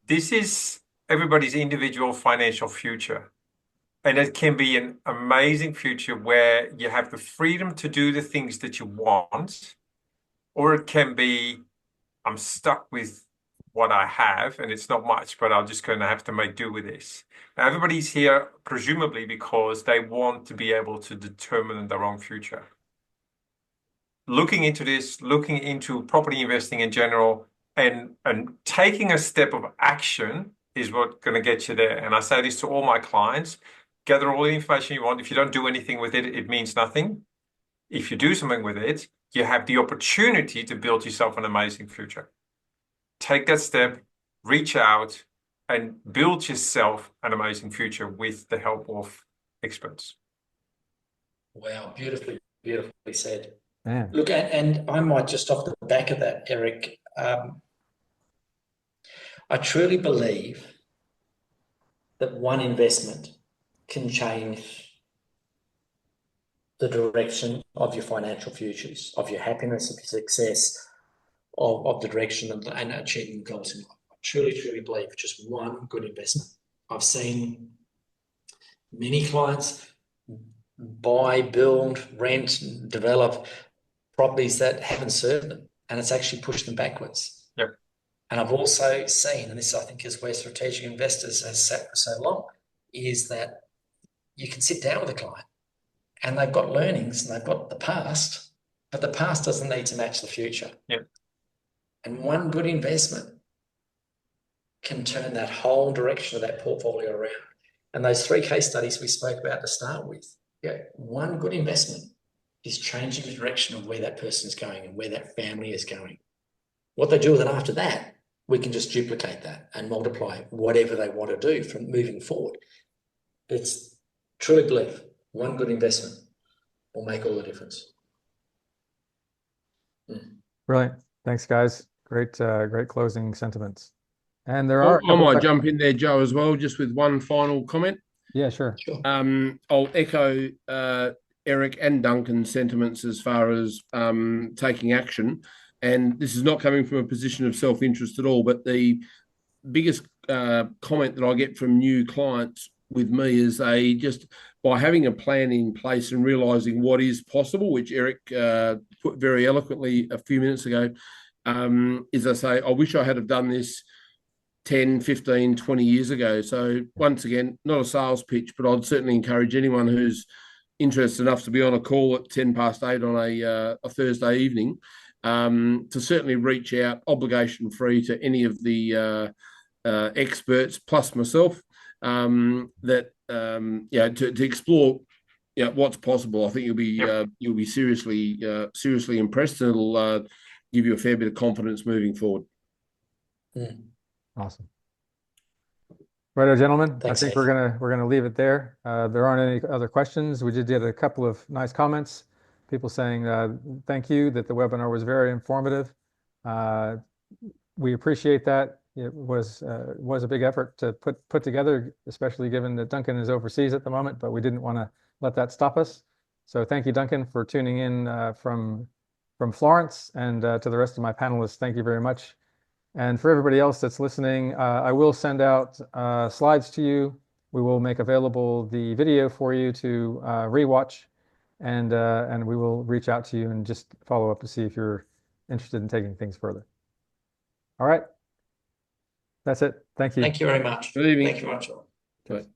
This is everybody's individual financial future. And it can be an amazing future where you have the freedom to do the things that you want, or it can be, I'm stuck with what I have and it's not much, but I'm just going to have to make do with this. Now, everybody's here presumably because they want to be able to determine their own future. Looking into this, looking into property investing in general, and taking a step of action is what's going to get you there. And I say this to all my clients: gather all the information you want. If you don't do anything with it, it means nothing. If you do something with it, you have the opportunity to build yourself an amazing future. Take that step, reach out, and build yourself an amazing future with the help of experts. Wow, beautifully, beautifully said. Man. Look, and I might just off the back of that, Eric, I truly believe that one investment can change the direction of your financial futures, of your happiness, of your success, of the direction and achieving goals in life. I truly, truly believe just one good investment. I've seen many clients buy, build, rent, develop properties that haven't served them, and it's actually pushed them backwards. Yep. And I've also seen, and this I think is where strategic investors has sat for so long, is that you can sit down with a client and they've got learnings and they've got the past, but the past doesn't need to match the future. Yep. And one good investment can turn that whole direction of that portfolio around. And those 3 case studies we spoke about to start with, one good investment is changing the direction of where that person is going and where that family is going. What they do with it after that, we can just duplicate that and multiply whatever they want to do from moving forward. It's truly believe one good investment will make all the difference. Brilliant. Thanks, guys. Great closing sentiments. And there I are. might jump in there, Joe, as well, just with one final comment. Yeah, sure. I'll echo Eric and Duncan's sentiments as far as taking action. And this is not coming from a position of self-interest at all, but the biggest comment that I get from new clients with me is they just, by having a plan in place and realizing what is possible, which Eric put very eloquently a few minutes ago, is I say, I wish I had have done this 10, 15, 20 years ago. So once again, not a sales pitch, but I'd certainly encourage anyone who's interested enough to be on a call at 8:10 on a Thursday evening to certainly reach out, obligation free, to any of the experts plus myself, to explore what's possible. I think you'll be seriously impressed, and it'll give you a fair bit of confidence moving forward. Awesome. Righto, gentlemen. Thanks, I think Heath. we're gonna leave it there. There aren't any other questions. We did get a couple of nice comments. People saying thank you, that the webinar was very informative. We appreciate that. It was a big effort to put together, especially given that Duncan is overseas at the moment, but we didn't want to let that stop us. So thank you, Duncan, for tuning in from Florence, and to the rest of my panelists, thank you very much. And for everybody else that's listening, I will send out slides to you. We will make available the video for you to rewatch, and we will reach out to you and just follow up to see if you're interested in taking things further. All right. That's it. Thank you. Thank you very much. Good evening. Thank you very much. Bye.